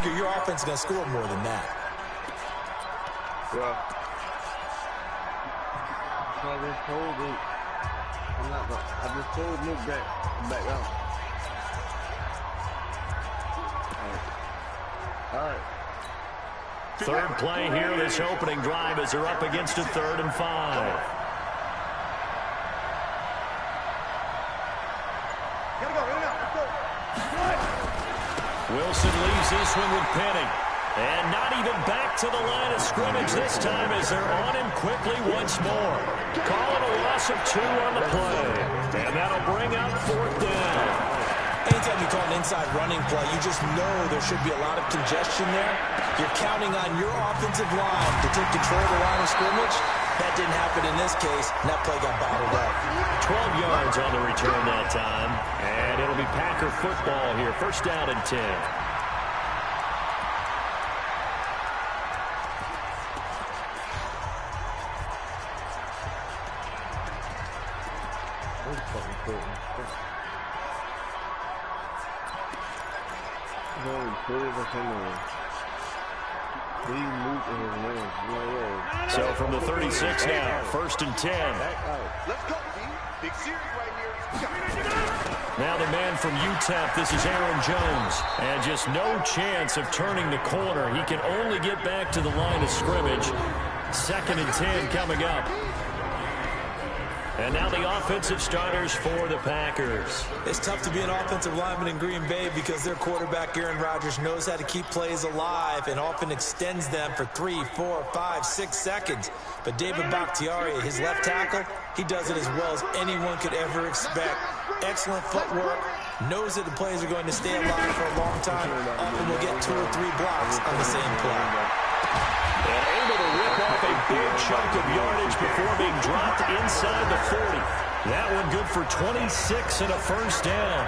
Your offense is going to score more than that. Well, I just told Nick back out. All right. Third play here, this opening drive as they're up against a 3rd and 5. Wilson leaves this one with Penning. And not even back to the line of scrimmage this time as they're on him quickly once more. Calling a loss of 2 on the play. And that'll bring up 4th down. Anytime you call an inside running play, you just know there should be a lot of congestion there. You're counting on your offensive line to take control of the line of scrimmage. That didn't happen in this case, and that play got bottled up. 12 yards on the return that time. And it'll be Packer football here. 1st down and 10. So from the 36 now, 1st and 10. Let's go, big series right here. Now the man from UTEP, this is Aaron Jones. And just no chance of turning the corner. He can only get back to the line of scrimmage. 2nd and 10 coming up. And now the offensive starters for the Packers. It's tough to be an offensive lineman in Green Bay because their quarterback, Aaron Rodgers, knows how to keep plays alive and often extends them for 3, 4, 5, 6 seconds. But David Bakhtiari, his left tackle, he does it as well as anyone could ever expect. Excellent footwork, knows that the plays are going to stay alive for a long time. Often will get 2 or 3 blocks on the same play. And able to rip off a big chunk of yardage before being dropped inside the 40. That one good for 26 and a 1st down.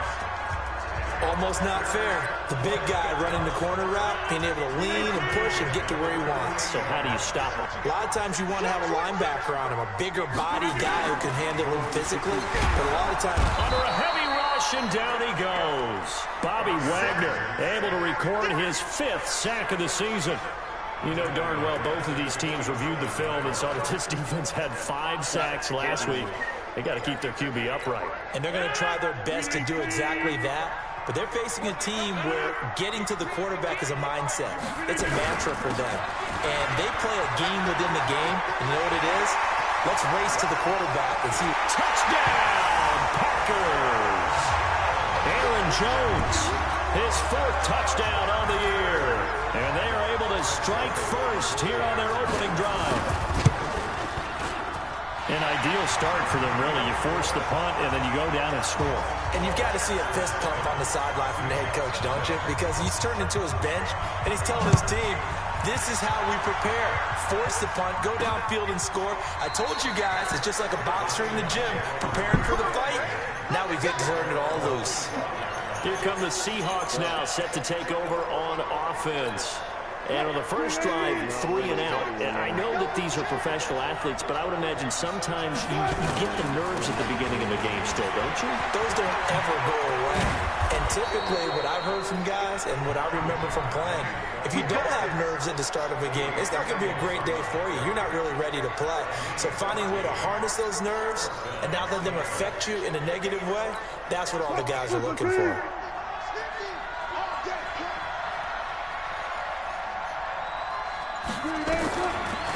Almost not fair. The big guy running the corner route, being able to lean and push and get to where he wants. So how do you stop him? A lot of times you want to have a linebacker on him, a bigger body guy who can handle him physically. But a lot of times... Under a heavy rush, and down he goes. Bobby Wagner able to record his 5th sack of the season. You know darn well both of these teams reviewed the film and saw that this defense had 5 sacks last week. They got to keep their QB upright. And they're going to try their best to do exactly that. But they're facing a team where getting to the quarterback is a mindset. It's a mantra for them. And they play a game within the game. And you know what it is? Let's race to the quarterback and see. Touchdown, Packers! Aaron Jones, his 4th touchdown on the year. And they are able to strike first here on their opening drive. An ideal start for them, really. You force the punt, and then you go down and score. And you've got to see a fist pump on the sideline from the head coach, don't you? Because he's turned into his bench, and he's telling his team, this is how we prepare. Force the punt, go downfield and score. I told you guys, it's just like a boxer in the gym, preparing for the fight. Now we get to turn it all loose. Here come the Seahawks now, set to take over on offense. And on the first drive, 3 and out. And I know that these are professional athletes, but I would imagine sometimes you get the nerves at the beginning of a game still, don't you? Those don't ever go away. And typically what I've heard from guys and what I remember from playing, if you don't have nerves at the start of a game, it's not going to be a great day for you. You're not really ready to play. So finding a way to harness those nerves and not let them affect you in a negative way, that's what all the guys are looking for.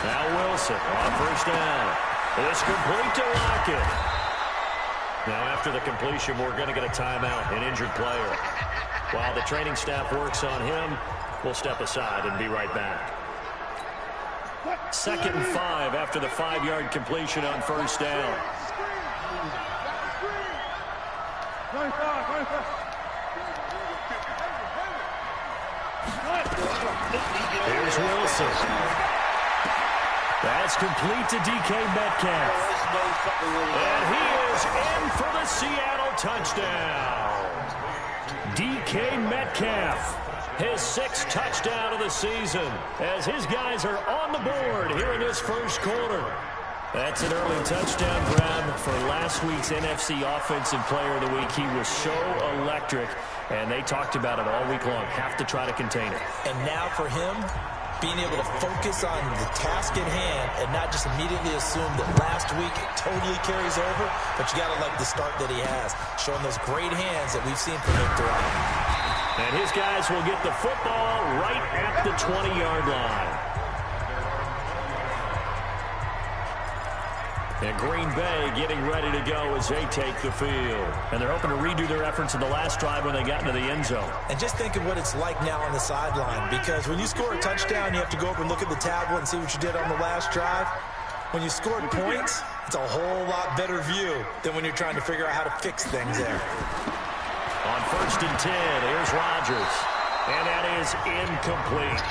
Now Wilson on 1st down. It's complete to Lockett. Now after the completion, we're going to get a timeout, an injured player. While the training staff works on him, we'll step aside and be right back. 2nd and 5 after the 5-yard completion on 1st down. Here's Wilson. That's complete to DK Metcalf. And he is in for the Seattle touchdown. DK Metcalf, his 6th touchdown of the season, as his guys are on the board here in this first quarter. That's an early touchdown grab for last week's NFC Offensive Player of the Week. He was so electric, and they talked about it all week long. Have to try to contain it. And now for him, being able to focus on the task at hand and not just immediately assume that last week it totally carries over, but you got to like the start that he has, showing those great hands that we've seen from him throughout. And his guys will get the football right at the 20-yard line. And Green Bay getting ready to go as they take the field. And they're hoping to redo their efforts in the last drive when they got into the end zone. And just think of what it's like now on the sideline, because when you score a touchdown, you have to go over and look at the tablet and see what you did on the last drive. When you scored points, it's a whole lot better view than when you're trying to figure out how to fix things there. On 1st and 10, here's Rodgers. And that is incomplete.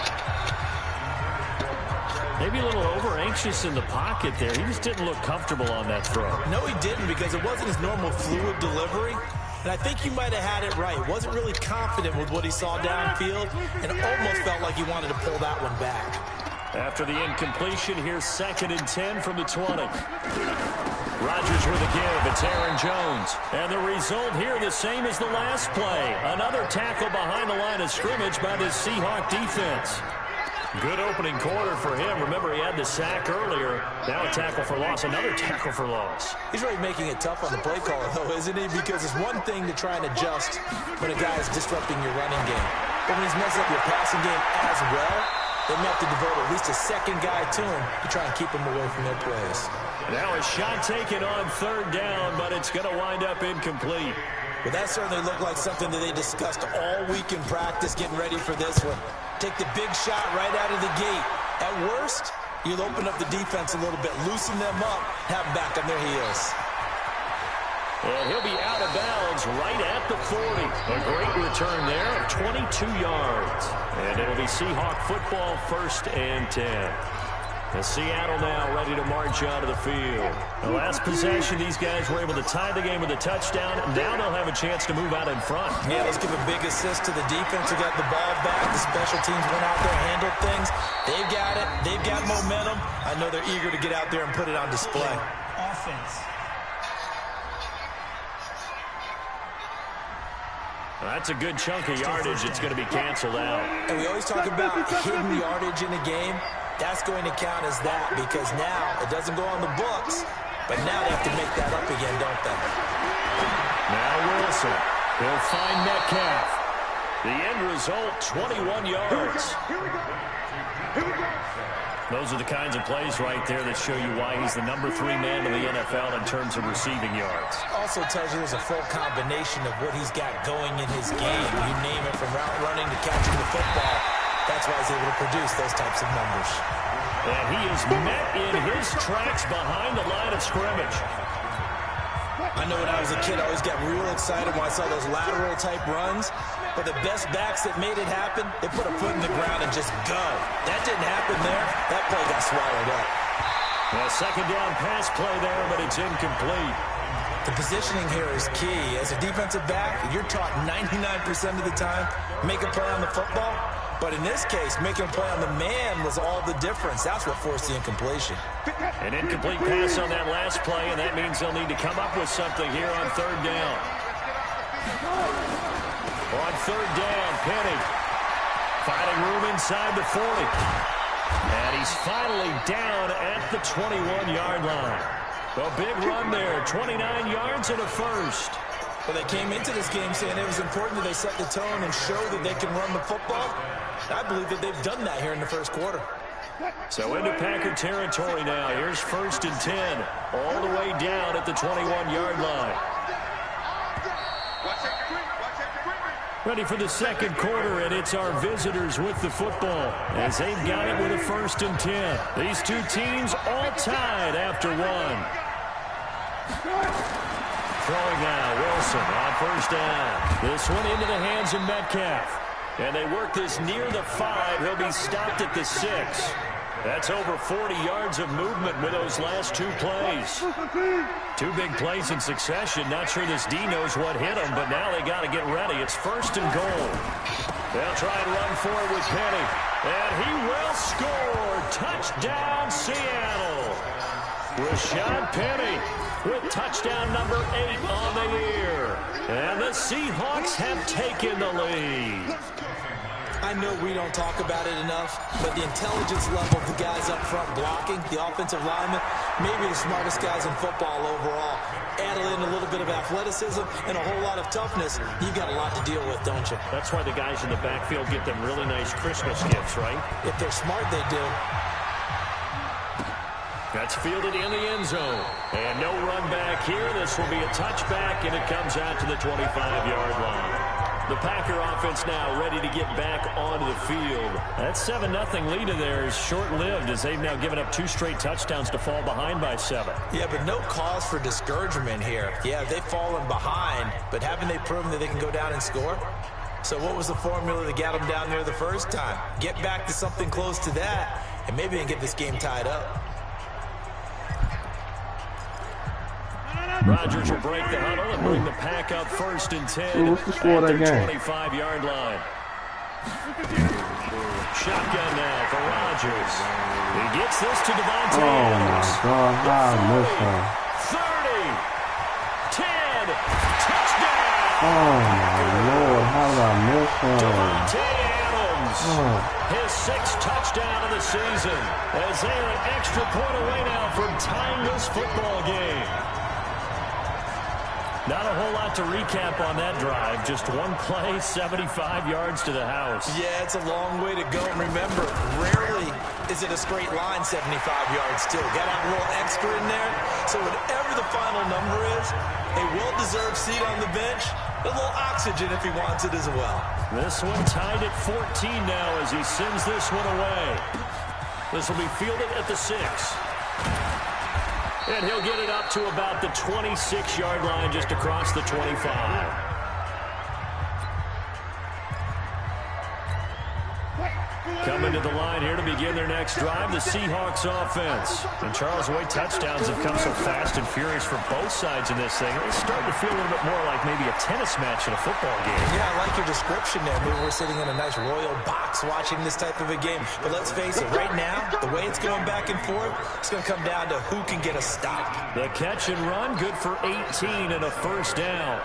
Maybe a little over-anxious in the pocket there. He just didn't look comfortable on that throw. No, he didn't, because it wasn't his normal fluid delivery. And I think you might have had it right. Wasn't really confident with what he saw downfield, and almost felt like he wanted to pull that one back. After the incompletion, here's 2nd and 10 from the 20. Rodgers with a give. It's Aaron Jones. And the result here the same as the last play. Another tackle behind the line of scrimmage by this Seahawk defense. Good opening quarter for him. Remember, he had the sack earlier. Now a tackle for loss, another tackle for loss. He's really making it tough on the play caller, though, isn't he? Because it's one thing to try and adjust when a guy is disrupting your running game. But when he's messing up your passing game as well, they may have to devote at least a second guy to him to try and keep him away from their plays. Now a shot taken on 3rd down, but it's going to wind up incomplete. Well, that certainly looked like something that they discussed all week in practice, getting ready for this one. Take the big shot right out of the gate. At worst, you'll open up the defense a little bit, loosen them up, have them back on their heels. And he'll be out of bounds right at the 40. A great return there of 22 yards. And it'll be Seahawk football, 1st and 10. And Seattle now ready to march out of the field. The last possession, these guys were able to tie the game with a touchdown. Now they'll have a chance to move out in front. Yeah, let's give a big assist to the defense who got the ball back. The special teams went out there, handled things. They've got it. They've got momentum. I know they're eager to get out there and put it on display. Offense. Well, that's a good chunk of yardage. It's going to be canceled out. And we always talk about hidden yardage in a game. That's going to count as that, because now it doesn't go on the books, but now they have to make that up again, don't they? Now Wilson. He'll find Metcalf. The end result, 21 yards. Those are the kinds of plays right there that show you why he's the #3 man in the NFL in terms of receiving yards. Also tells you there's a full combination of what he's got going in his game. You name it, from route running to catching the football. That's why he's able to produce those types of numbers. And he is met in his tracks behind the line of scrimmage. I know when I was a kid, I always got real excited when I saw those lateral-type runs. But the best backs that made it happen, they put a foot in the ground and just go. That didn't happen there. That play got swallowed up. A 2nd down pass play there, but it's incomplete. The positioning here is key. As a defensive back, you're taught 99% of the time, make a play on the football. But in this case, making a play on the man was all the difference. That's what forced the incompletion. An incomplete pass on that last play, and that means they'll need to come up with something here on 3rd down. On 3rd down, Penny finding room inside the 40. And he's finally down at the 21-yard line. A big run there, 29 yards and a first. Well, they came into this game saying it was important that they set the tone and show that they can run the football. I believe that they've done that here in the first quarter. So into Packer territory now. Here's 1st and 10, all the way down at the 21-yard line. Ready for the 2nd quarter, and it's our visitors with the football as they've got it with a 1st and 10. These two teams all tied after one. Throwing now, Wilson on 1st down. This one into the hands of Metcalf. And they work this near the 5. He'll be stopped at the 6. That's over 40 yards of movement with those last 2 plays. 2 big plays in succession. Not sure this D knows what hit him, but now they got to get ready. It's 1st and goal. They'll try and run for it with Penny. And he will score. Touchdown, Seattle. Rashad Penny with touchdown number 8 on the year. And the Seahawks have taken the lead. I know we don't talk about it enough, but the intelligence level of the guys up front blocking, the offensive linemen, maybe the smartest guys in football overall. Add in a little bit of athleticism and a whole lot of toughness, you've got a lot to deal with, don't you? That's why the guys in the backfield get them really nice Christmas gifts, right? If they're smart, they do. That's fielded in the end zone. And no run back here. This will be a touchback, and it comes out to the 25-yard line. The Packer offense now ready to get back onto the field. That 7-0 lead of theirs short-lived as they've now given up 2 straight touchdowns to fall behind by 7. Yeah, but no cause for discouragement here. Yeah, they've fallen behind, but haven't they proven that they can go down and score? So what was the formula that got them down there the first time? Get back to something close to that, and maybe they can get this game tied up. Rodgers will break the huddle and bring the pack up 1st and 10 what's the score of that game? 25-yard line. Shotgun now for Rodgers. He gets this to Devontae Adams. Oh, my God. How I missed him. 30, 10, touchdown. Oh, my Lord. How did I miss him? Devontae Adams. His 6th touchdown of the season as they are an extra point away now from tying this football game. Not a whole lot to recap on that drive. Just one play, 75 yards to the house. Yeah, it's a long way to go. And remember, rarely is it a straight line 75 yards, too. Got to have a little extra in there. So whatever the final number is, a well-deserved seat on the bench, a little oxygen if he wants it as well. This one tied at 14 now as he sends this one away. This will be fielded at the 6. And he'll get it up to about the 26-yard line just across the 25. Coming to the line here to begin their next drive, the Seahawks offense. And Charles, the way touchdowns have come so fast and furious for both sides in this thing, it's starting to feel a little bit more like maybe a tennis match in a football game. Yeah, I like your description there. Maybe we're sitting in a nice royal box watching this type of a game. But let's face it, right now, the way it's going back and forth, it's going to come down to who can get a stop. The catch and run, good for 18 and a 1st down.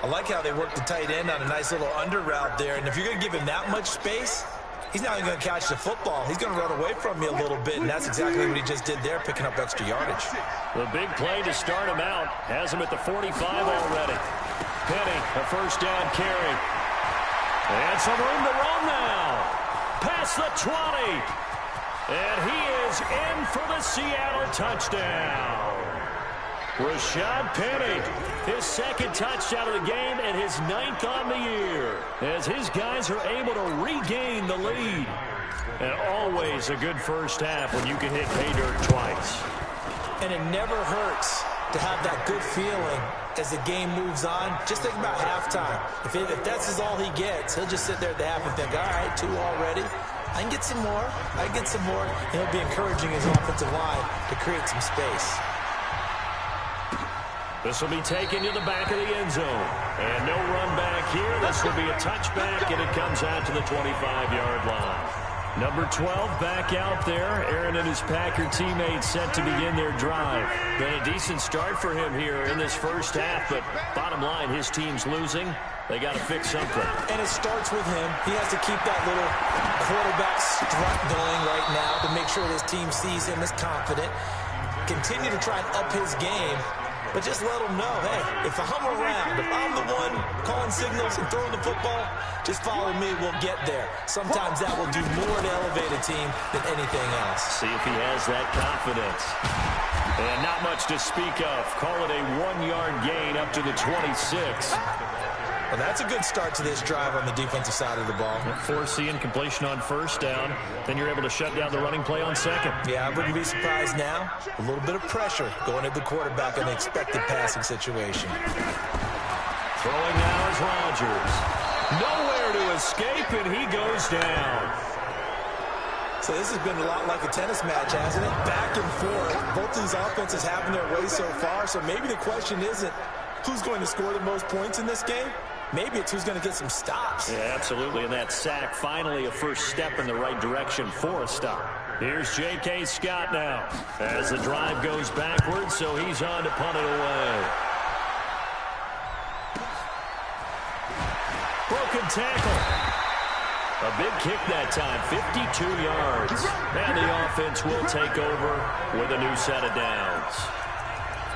I like how they work the tight end on a nice little under route there. And if you're going to give him that much space, he's not even going to catch the football. He's going to run away from you a little bit, and that's exactly what he just did there, picking up extra yardage. The big play to start him out has him at the 45 already. Penny, a 1st down carry. And some room to run now. Past the 20. And he is in for the Seattle touchdown. Rashad Penny, his 2nd touchdown of the game and his 9th on the year, as his guys are able to regain the lead. And always a good first half when you can hit pay dirt twice. And it never hurts to have that good feeling as the game moves on. Just think about halftime. If that's all he gets, he'll just sit there at the half and think, all right, 2 already. I can get some more. I can get some more. And he'll be encouraging his offensive line to create some space. This will be taken to the back of the end zone. And no run back here. This will be a touchback, and it comes out to the 25-yard line. Number 12 back out there. Aaron and his Packer teammates set to begin their drive. Been a decent start for him here in this first half, but bottom line, his team's losing. They got to fix something. And it starts with him. He has to keep that little quarterback strut going right now to make sure his team sees him as confident. Continue to try and up his game. But just let them know, hey, if I'm around, if I'm the one calling signals and throwing the football, just follow me, we'll get there. Sometimes that will do more to elevate a team than anything else. See if he has that confidence. And not much to speak of. Call it a 1-yard gain up to the 26. Well, that's a good start to this drive on the defensive side of the ball. Forcing completion on 1st down. Then you're able to shut down the running play on 2nd. Yeah, I wouldn't be surprised now. A little bit of pressure going at the quarterback on the expected passing situation. Throwing now is Rodgers. Nowhere to escape, and he goes down. So this has been a lot like a tennis match, hasn't it? Back and forth. Both these offenses having their way so far. So maybe the question isn't who's going to score the most points in this game. Maybe it's who's going to get some stops. Yeah, absolutely. And that sack, finally a first step in the right direction for a stop. Here's J.K. Scott now as the drive goes backwards, so he's on to punt it away. Broken tackle. A big kick that time, 52 yards. And the offense will take over with a new set of downs.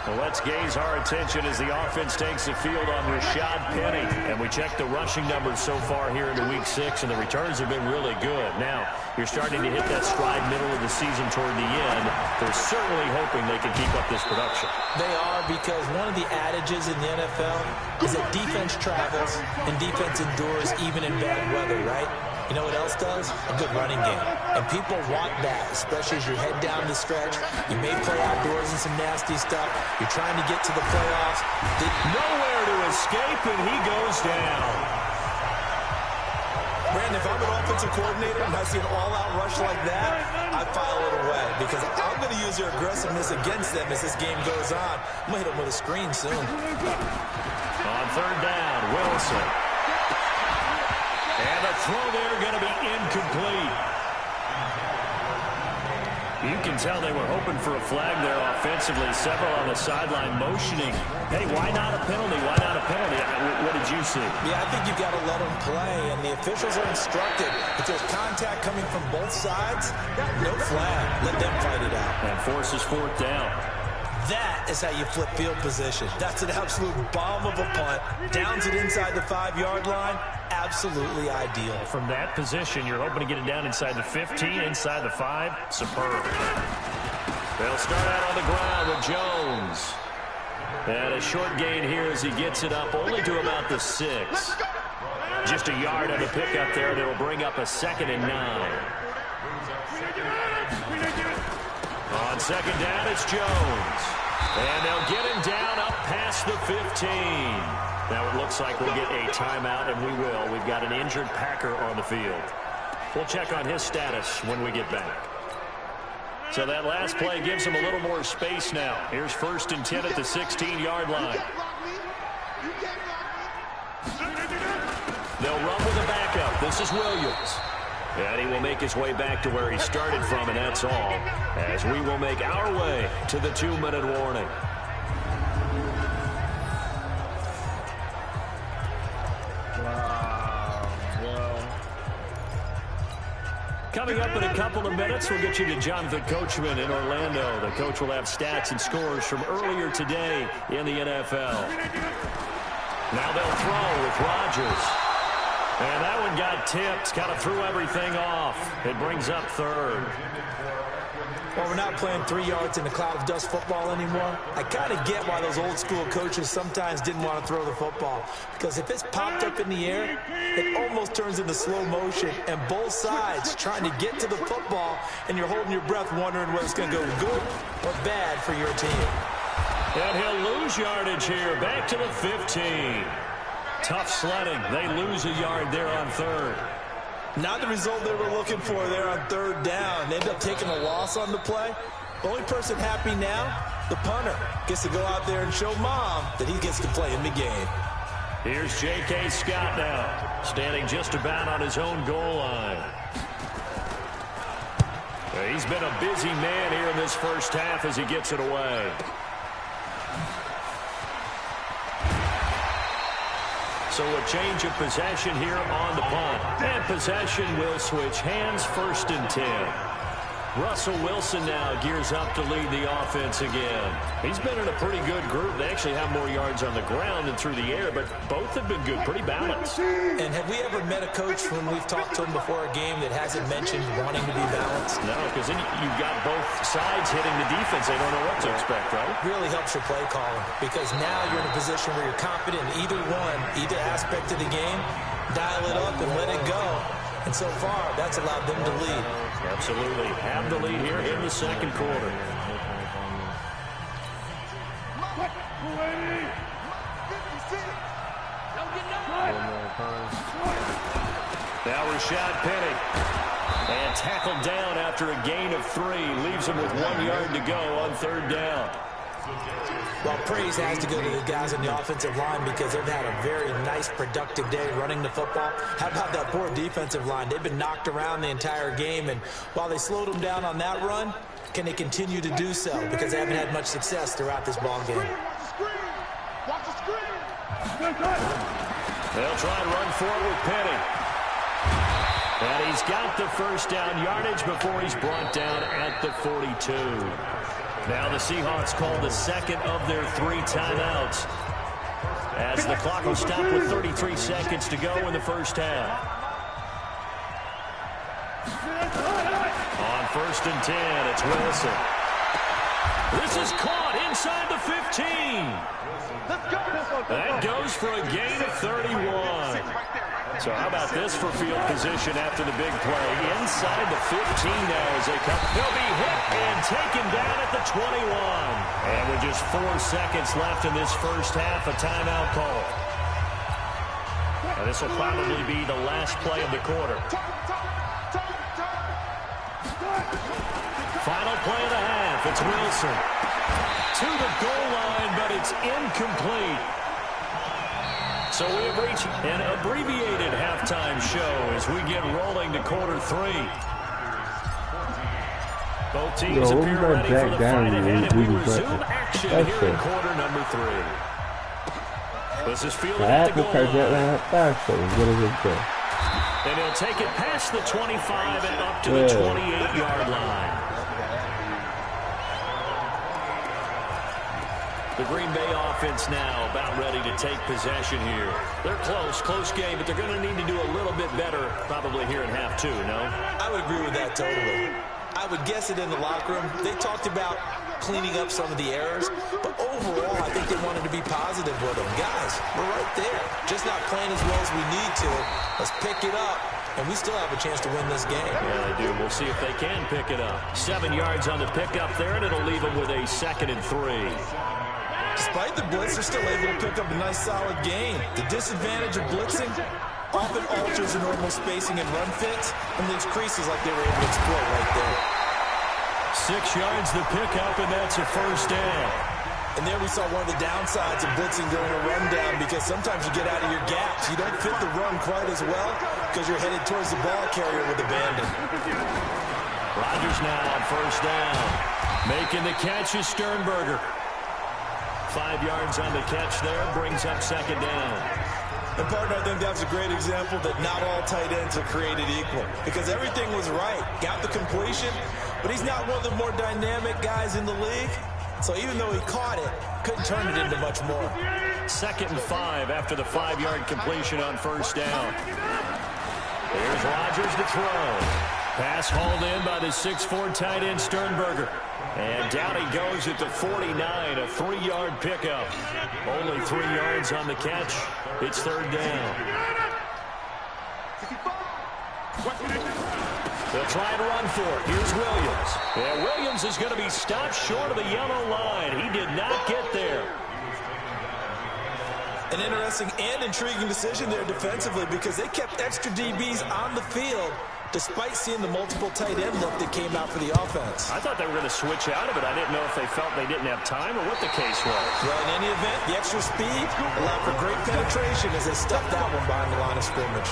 Well, let's gaze our attention as the offense takes the field on Rashad Penny. And we check the rushing numbers so far here into Week 6, and the returns have been really good. Now, you're starting to hit that stride middle of the season toward the end. They're certainly hoping they can keep up this production. They are, because one of the adages in the NFL is that defense travels and defense endures even in bad weather, right? You know what else does? A good running game. And people want that, especially as you head down the stretch. You may play outdoors in some nasty stuff. You're trying to get to the playoffs. Nowhere to escape, and he goes down. Brandon, if I'm an offensive coordinator and I see an all-out rush like that, I file it away, because I'm going to use their aggressiveness against them as this game goes on. I'm going to hit them with a screen soon. On third down, Wilson. And the throw there going to be incomplete. You can tell they were hoping for a flag there offensively. Several on the sideline motioning. Hey, why not a penalty? Why not a penalty? What did you see? Yeah, I think you've got to let them play, and the officials are instructed. If there's contact coming from both sides, no flag. Let them fight it out. And forces fourth down. That is how you flip field position. That's an absolute bomb of a punt. Downs it inside the 5-yard line. Absolutely ideal. From that position, you're hoping to get it down inside the 15, inside the 5. Superb. They'll start out on the ground with Jones. And a short gain here as he gets it up only to about the 6. Just a yard on the pickup there, and it'll bring up a 2nd and 9. On second down, it's Jones. And they'll get him down up past the 15. Now it looks like we'll get a timeout, and we will. We've got an injured Packer on the field. We'll check on his status when we get back. So that last play gives him a little more space now. Here's 1st and 10 at the 16-yard line. They'll run with a backup. This is Williams. And he will make his way back to where he started from, and that's all, as we will make our way to the 2-minute warning. Coming up in a couple of minutes, we'll get you to Jonathan Coachman in Orlando. The coach will have stats and scores from earlier today in the NFL. Now they'll throw with Rodgers. And that one got tipped, kind of threw everything off. It brings up 3rd. Well, we're not playing 3 yards in a cloud of dust football anymore. I kind of get why those old school coaches sometimes didn't want to throw the football. Because if it's popped up in the air, it almost turns into slow motion. And both sides trying to get to the football, and you're holding your breath wondering whether it's going to go good or bad for your team. And he'll lose yardage here, back to the 15. Tough sledding. They lose a yard there on 3rd. Not the result they were looking for there on 3rd down. They end up taking a loss on the play. The only person happy now, the punter, gets to go out there and show mom that he gets to play in the game. Here's J.K. Scott now, standing just about on his own goal line. He's been a busy man here in this first half as he gets it away. So a change of possession here on the punt. And possession will switch hands, 1st and 10. Russell Wilson now gears up to lead the offense again. He's been in a pretty good group. They actually have more yards on the ground than through the air, but both have been good, pretty balanced. And have we ever met a coach when we've talked to him before a game that hasn't mentioned wanting to be balanced? No, because then you've got both sides hitting the defense. They don't know what to expect, right? Really helps your play calling, because now you're in a position where you're confident in either aspect of the game. Dial it up and let it go. And so far, that's allowed them to lead. Absolutely. Have the lead here in the 2nd quarter. Now Rashad Penny. And tackled down after a gain of 3. Leaves him with 1 yard to go on 3rd down. Well, praise has to go to the guys on the offensive line because they've had a very nice, productive day running the football. How about that poor defensive line? They've been knocked around the entire game, and while they slowed them down on that run, can they continue to do so? Because they haven't had much success throughout this ball game. Watch the screen. They'll try and run forward with Penny. And he's got the first down yardage before he's brought down at the 42. Now the Seahawks call the second of their 3 timeouts, as the clock will stop with 33 seconds to go in the first half. On 1st and 10, it's Wilson. This is caught inside the 15. That goes for a gain of 31. So how about this for field position after the big play? Inside the 15 now as they come. He'll be hit and taken down at the 21. And with just 4 seconds left in this first half, a timeout call. Now this will probably be the last play of the quarter. Final play of the half. It's Wilson. To the goal line, but it's incomplete. So we have reached an abbreviated halftime show as we get rolling to quarter 3. Both teams appear ready for the fight ahead, and we resume action here in quarter number 3. This is fielded at the goal line. And he'll take it past the 25 and up to the 28-yard line. The Green Bay offense now about ready to take possession here. They're close game, but they're going to need to do a little bit better probably here in half 2, no? I would agree with that totally. I would guess it in the locker room. They talked about cleaning up some of the errors, but overall, I think they wanted to be positive with them. Guys, we're right there. Just not playing as well as we need to. Let's pick it up, and we still have a chance to win this game. Yeah, they do. We'll see if they can pick it up. 7 yards on the pickup there, and it'll leave them with a 2nd and 3. Despite the blitz, they're still able to pick up a nice, solid gain. The disadvantage of blitzing often alters the normal spacing and run fits and leaves creases like they were able to exploit right there. 6 yards the pickup, and that's a first down. And there we saw one of the downsides of blitzing during a rundown, because sometimes you get out of your gaps. You don't fit the run quite as well because you're headed towards the ball carrier with abandon. Rodgers now on first down. Making the catch is Sternberger. 5 yards on the catch there, brings up 2nd down. And partner, I think that was a great example that not all tight ends are created equal, because everything was right. Got the completion, but he's not one of the more dynamic guys in the league. So even though he caught it, couldn't turn it into much more. 2nd and 5 after the 5-yard completion on first down. Here's Rodgers to throw. Pass hauled in by the 6'4" tight end Sternberger. And down he goes at the 49, a 3-yard pickup. Only 3 yards on the catch. It's 3rd down. They'll try and run for it. Here's Williams. And Williams is going to be stopped short of the yellow line. He did not get there. An interesting and intriguing decision there defensively, because they kept extra DBs on the field despite seeing the multiple tight end look that came out for the offense. I thought they were going to switch out of it. I didn't know if they felt they didn't have time or what the case was. Well, in any event, the extra speed allowed for great penetration as they stuffed that one behind the line of scrimmage.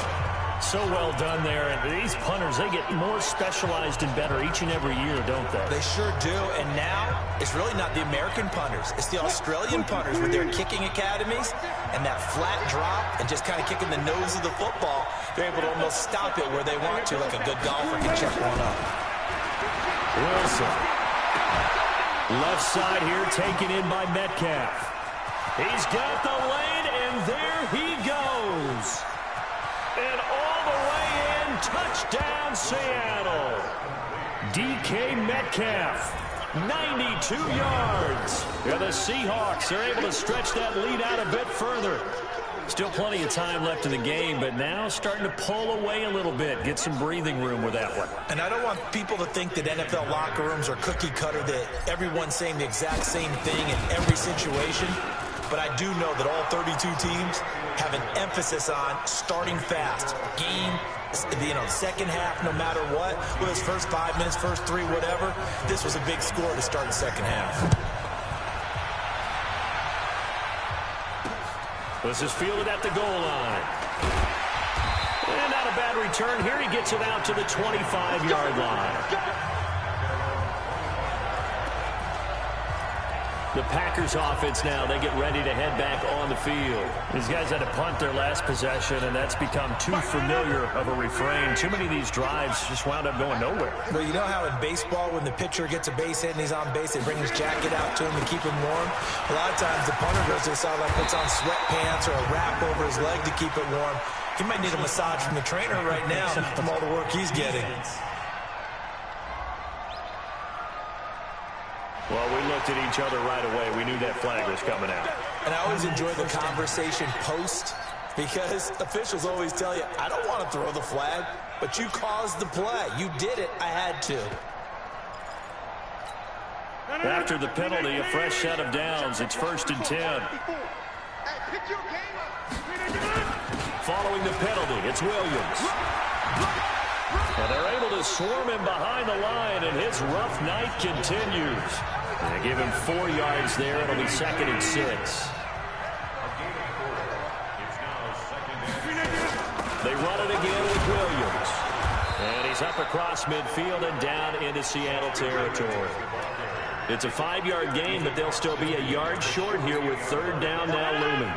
So well done there. And these punters, they get more specialized and better each and every year, don't they? They sure do. And now, it's really not the American punters. It's the Australian punters with their kicking academies and that flat drop and just kind of kicking the nose of the football. They're able to almost stop it where they want to, like a good golfer can check one up. Wilson. Left side here, taken in by Metcalf. He's got the lane, and there he goes. And all the way in, touchdown Seattle. DK Metcalf, 92 yards. Yeah, the Seahawks are able to stretch that lead out a bit further. Still plenty of time left in the game, but now starting to pull away a little bit, get some breathing room with that one. And I don't want people to think that NFL locker rooms are cookie cutter, that everyone's saying the exact same thing in every situation. But I do know that all 32 teams have an emphasis on starting fast. Game, second half, no matter what. Whether it's first 5 minutes, first 3, whatever. This was a big score to start the second half. This is fielded at the goal line. And not a bad return here. He gets it out to the 25-yard line. The Packers offense now, they get ready to head back on the field. These guys had to punt their last possession, and that's become too familiar of a refrain. Too many of these drives just wound up going nowhere. Well, you know how in baseball, when the pitcher gets a base hit and he's on base, they bring his jacket out to him to keep him warm? A lot of times the punter goes to the sideline, puts on sweatpants or a wrap over his leg to keep it warm. He might need a massage from the trainer right now from all the work he's getting. Well, we looked at each other right away. We knew that flag was coming out. And I always enjoy the conversation post because officials always tell you, I don't want to throw the flag, but you caused the play. You did it. I had to. After the penalty, a fresh set of downs. It's 1st and 10. Following the penalty, it's Williams. And they're able to swarm him behind the line, and his rough night continues. They give him 4 yards there. It'll be 2nd and 6. They run it again with Williams. And he's up across midfield and down into Seattle territory. It's a 5-yard gain, but they'll still be a yard short here with 3rd down now looming.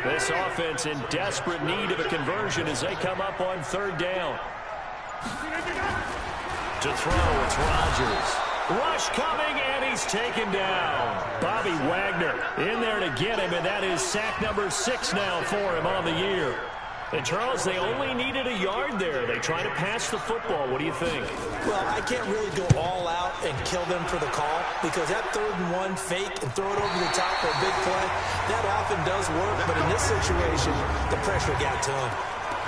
This offense in desperate need of a conversion as they come up on 3rd down. To throw, it's Rodgers. Rush coming, and he's taken down. Bobby Wagner in there to get him, and that is sack number 6 now for him on the year. And, Charles, they only needed a yard there. They try to pass the football. What do you think? Well, I can't really go all out and kill them for the call because that 3rd and 1 fake and throw it over the top for a big play, that often does work. But in this situation, the pressure got to him.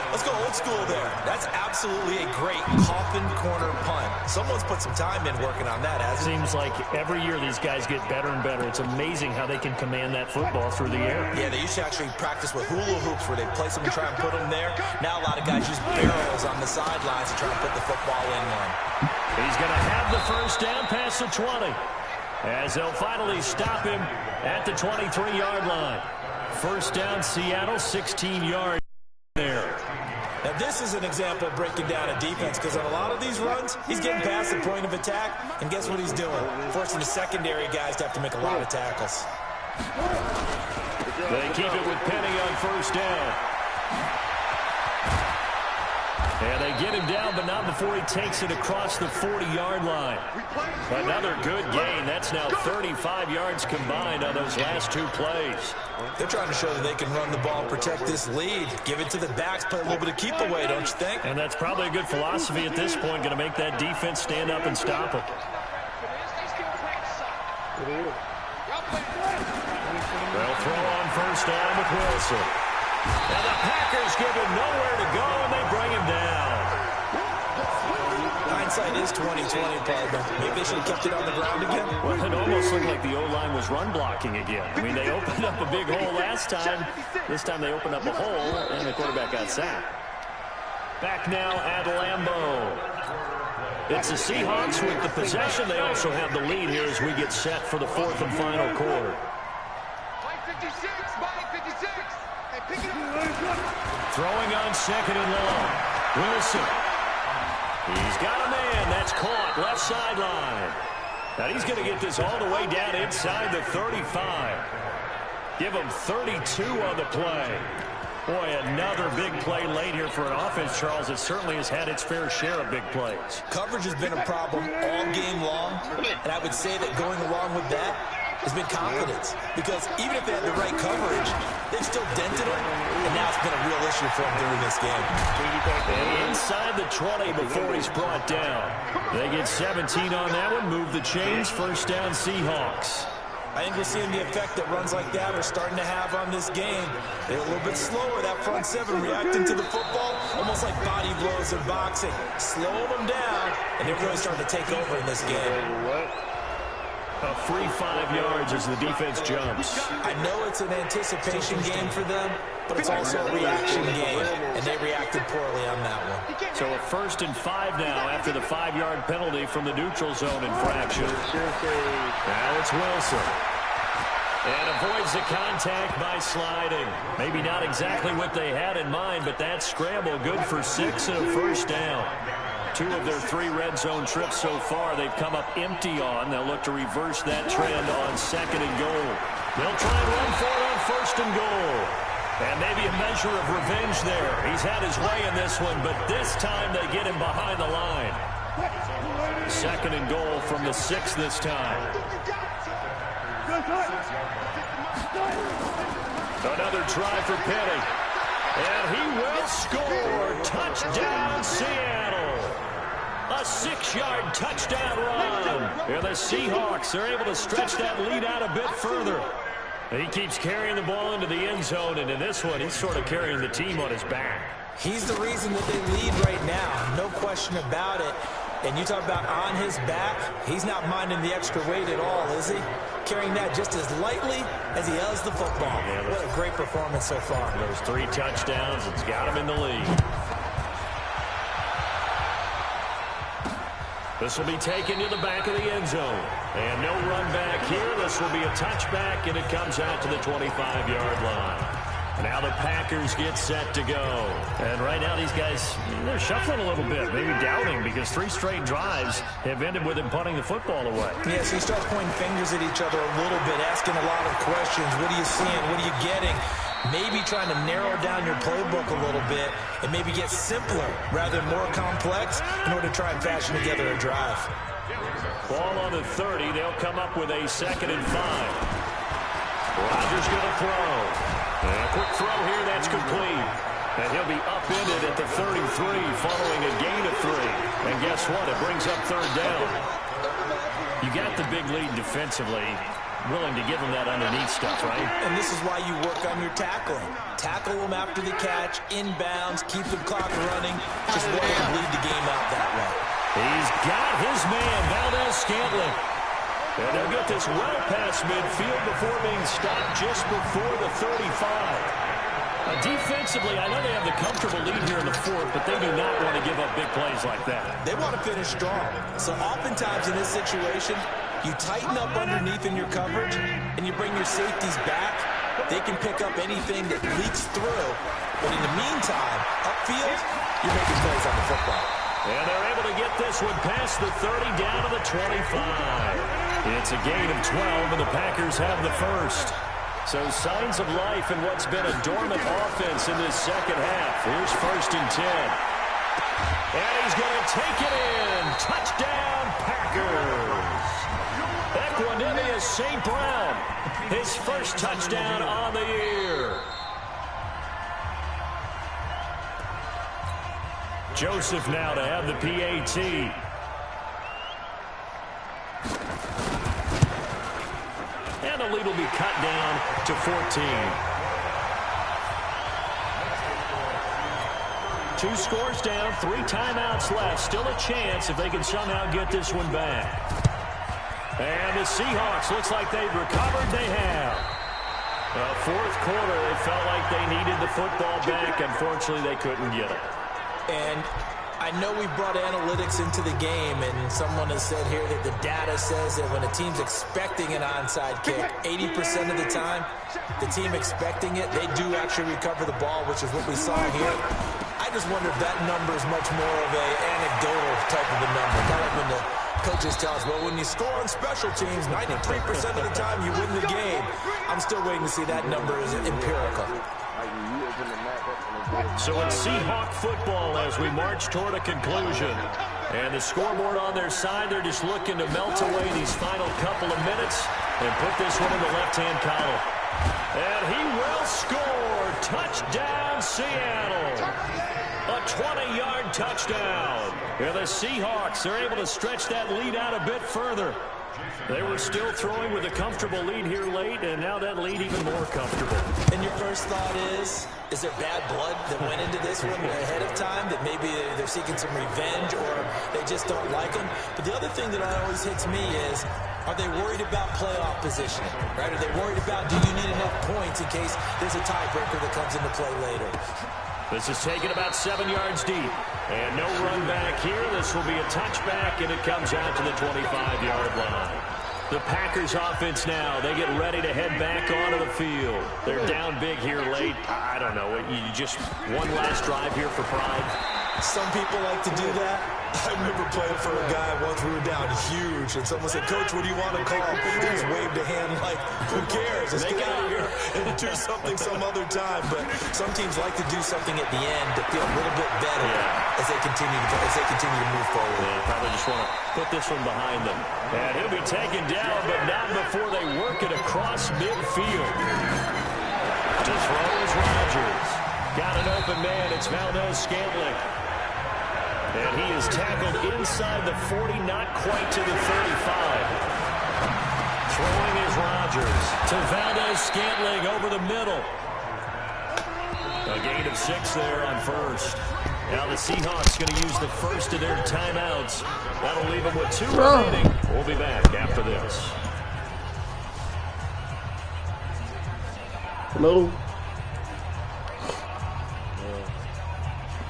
Let's go old school there. That's absolutely a great coffin corner punt. Someone's put some time in working on that, hasn't it? Seems like every year these guys get better and better. It's amazing how they can command that football through the air. Yeah, they used to actually practice with hula hoops where they place them and try and put them there. Now a lot of guys use barrels on the sidelines to try and put the football in one. He's going to have the 1st down past the 20 as they'll finally stop him at the 23-yard line. 1st down, Seattle, 16 yards there. Now, this is an example of breaking down a defense because on a lot of these runs, he's getting past the point of attack, and guess what he's doing? Forcing the secondary guys to have to make a lot of tackles. They keep it with Penny on 1st down. And they get him down, but not before he takes it across the 40-yard line. Another good gain. That's now 35 yards combined on those last 2 plays. They're trying to show that they can run the ball, protect this lead, give it to the backs, play a little bit of keep away, don't you think? And that's probably a good philosophy at this point, going to make that defense stand up and stop it. They'll throw on 1st down with Wilson. And the Packers give him nowhere to go, and they bring him down. Hindsight is 20/20, partner. Maybe they should have kept it on the ground again. Well, it almost looked like the O-line was run blocking again. I mean, they opened up a big hole last time. This time they opened up a hole, and the quarterback got sacked. Back now at Lambeau. It's the Seahawks with the possession. They also have the lead here as we get set for the 4th and final quarter. Throwing on 2nd and long. Wilson. He's got a man. That's caught. Left sideline. Now he's going to get this all the way down inside the 35. Give him 32 on the play. Boy, another big play late here for an offense, Charles. It certainly has had its fair share of big plays. Coverage has been a problem all game long, and I would say that going along with that has been confidence. Because even if they had the right coverage, they've still dented them, and now it's been a real issue for them during this game. And inside the 20 before he's brought down. They get 17 on that one, move the chains, 1st down Seahawks. I think we're seeing the effect that runs like that are starting to have on this game. They're a little bit slower, that front 7, reacting to the football, almost like body blows in boxing. Slowing them down, and they're really starting to take over in this game. A free 5 yards as the defense jumps. I know it's an anticipation game for them, but it's also a reaction game, and they reacted poorly on that one. So a 1st and 5 now after the 5-yard penalty from the neutral zone infraction. Now it's Wilson. And avoids the contact by sliding. Maybe not exactly what they had in mind, but that scramble good for 6 and a first down. 2 of their 3 red zone trips so far they've come up empty on. They'll look to reverse that trend on 2nd and goal. They'll try and run for it on 1st and goal. And maybe a measure of revenge there. He's had his way in this one, but this time they get him behind the line. 2nd and goal from the 6 this time. Another try for Penny. And he will score. Touchdown, Seattle. A 6-yard touchdown run. And the Seahawks are able to stretch that lead out a bit further. He keeps carrying the ball into the end zone, and in this one, he's sort of carrying the team on his back. He's the reason that they lead right now. No question about it. And you talk about on his back, he's not minding the extra weight at all, is he? Carrying that just as lightly as he has the football. Yeah, what a great performance so far. Those 3 touchdowns, it's got him in the lead. This will be taken to the back of the end zone. And no run back here. This will be a touchback, and it comes out to the 25-yard line. Now the Packers get set to go. And right now these guys, they're shuffling a little bit, maybe doubting, because 3 straight drives have ended with them punting the football away. Yeah, so you start pointing fingers at each other a little bit, asking a lot of questions. What are you seeing? What are you getting? Maybe trying to narrow down your playbook a little bit and maybe get simpler rather than more complex in order to try and fashion together a drive. Ball on the 30. They'll come up with a 2nd and 5. Rodgers going to throw. And a quick throw here, that's complete. And he'll be upended at the 33 following a gain of 3. And guess what? It brings up 3rd down. You got the big lead defensively. Willing to give them that underneath stuff, right? And this is why you work on your tackling. Tackle them after the catch, inbounds, keep the clock running. Just want to lead the game out that way. He's got his man, Valdez-Scantling. And they'll get this well past midfield before being stopped just before the 35. Defensively, I know they have the comfortable lead here in the 4th, but they do not want to give up big plays like that. They want to finish strong. So oftentimes in this situation, you tighten up underneath in your coverage, and you bring your safeties back. They can pick up anything that leaks through. But in the meantime, upfield, you're making plays on the football. And they're able to get this one past the 30 down to the 25. It's a gain of 12, and the Packers have the first. So signs of life in what's been a dormant offense in this 2nd half. Here's 1st and 10. And he's going to take it in. Touchdown, Packers. Equanimous St. Brown, his first touchdown on the year. Joseph now to have the PAT. And the lead will be cut down to 14. 2 scores down, 3 timeouts left. Still a chance if they can somehow get this one back. And the Seahawks, looks like they've recovered. They have. 4th quarter, it felt like they needed the football back. Unfortunately, they couldn't get it. And I know we brought analytics into the game, and someone has said here that the data says that when a team's expecting an onside kick, 80% of the time, the team expecting it, they do actually recover the ball, which is what we saw here. I just wonder if that number is much more of an anecdotal type of a number. Kind of like when the coaches tell us, well, when you score on special teams, 93% of the time you win the game. I'm still waiting to see that number is empirical. So it's Seahawk football as we march toward a conclusion. And the scoreboard on their side, they're just looking to melt away these final couple of minutes and put this one in the left-hand column. And he will score. Touchdown, Seattle. A 20-yard touchdown. And the Seahawks are able to stretch that lead out a bit further. They were still throwing with a comfortable lead here late, and now that lead even more comfortable. And your first thought is there bad blood that went into this one ahead of time, that maybe they're seeking some revenge or they just don't like them? But the other thing that always hits me is, are they worried about playoff positioning, right? Are they worried about, do you need enough points in case there's a tiebreaker that comes into play later? This is taken about 7 yards deep. And no run back here. This will be a touchback, and it comes out to the 25-yard line. The Packers offense now. They get ready to head back onto the field. They're down big here late. I don't know. You just one last drive here for pride. Some people like to do that. I remember playing for a guy once. We were down huge, and someone said, "Coach, what do you want to call?" He just waved a hand like, "Who cares? Let's get out of here and do something some other time." But some teams like to do something at the end to feel a little bit better as they continue to move forward. They probably just want to put this one behind them. And he'll be taken down, but not before they work it across midfield. To throw is Rodgers. Got an open man. It's Valdez-Scantling. And he is tackled inside the 40, not quite to the 35. Throwing is Rodgers to Valdez-Scantling over the middle. A gain of 6 there on first. Now the Seahawks going to use the first of their timeouts. That'll leave them with 2 remaining. We'll be back after this. Hello?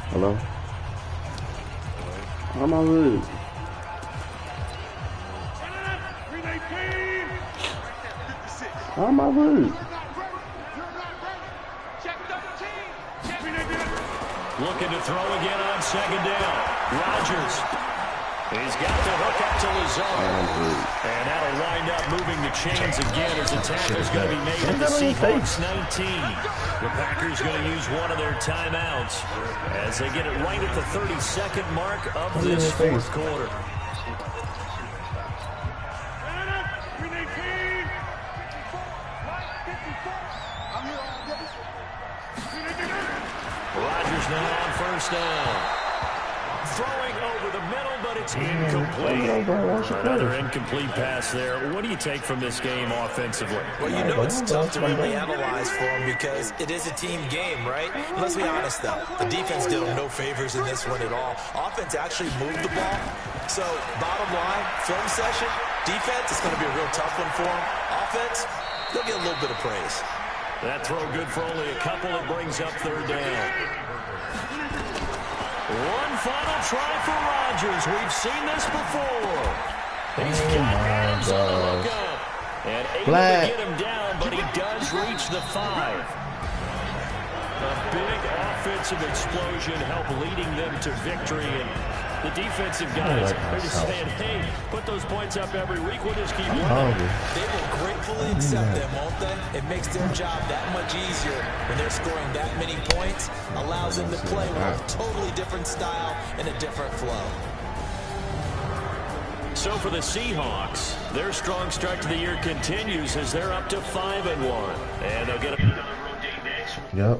Hello? How am I rude? How am I rude? Looking to throw again on second down. Rodgers. He's got the hook up to Lazard. And that'll wind up moving the chains again as the tackle's going to be made at the Seahawks 19. The Packers going to use one of their timeouts as they get it right at the 32nd mark of this fourth quarter. Rodgers now on first down. Throwing over the middle, but it's incomplete. Another incomplete pass there. What do you take from this game offensively? Well, you know it's tough to really analyze for them because it is a team game, right? Let's be honest, though. The defense did them no favors in this one at all. Offense actually moved the ball. So, bottom line, film session, defense is going to be a real tough one for them. Offense, they'll get a little bit of praise. That throw good for only a couple. It brings up third down. One final try for Rodgers. We've seen this before. He's got hands on the look up. And able to get him down, but he does reach the 5. A big offensive explosion helped leading them to victory. And the defensive guys are just saying, hey, put those points up every week. We'll just keep winning. They will gratefully accept them, won't they? It makes their job that much easier when they're scoring that many points. Allows them to play with a totally different style and a different flow. So for the Seahawks, their strong start to the year continues as they're up to 5-1. And they'll get a road game next. Yep.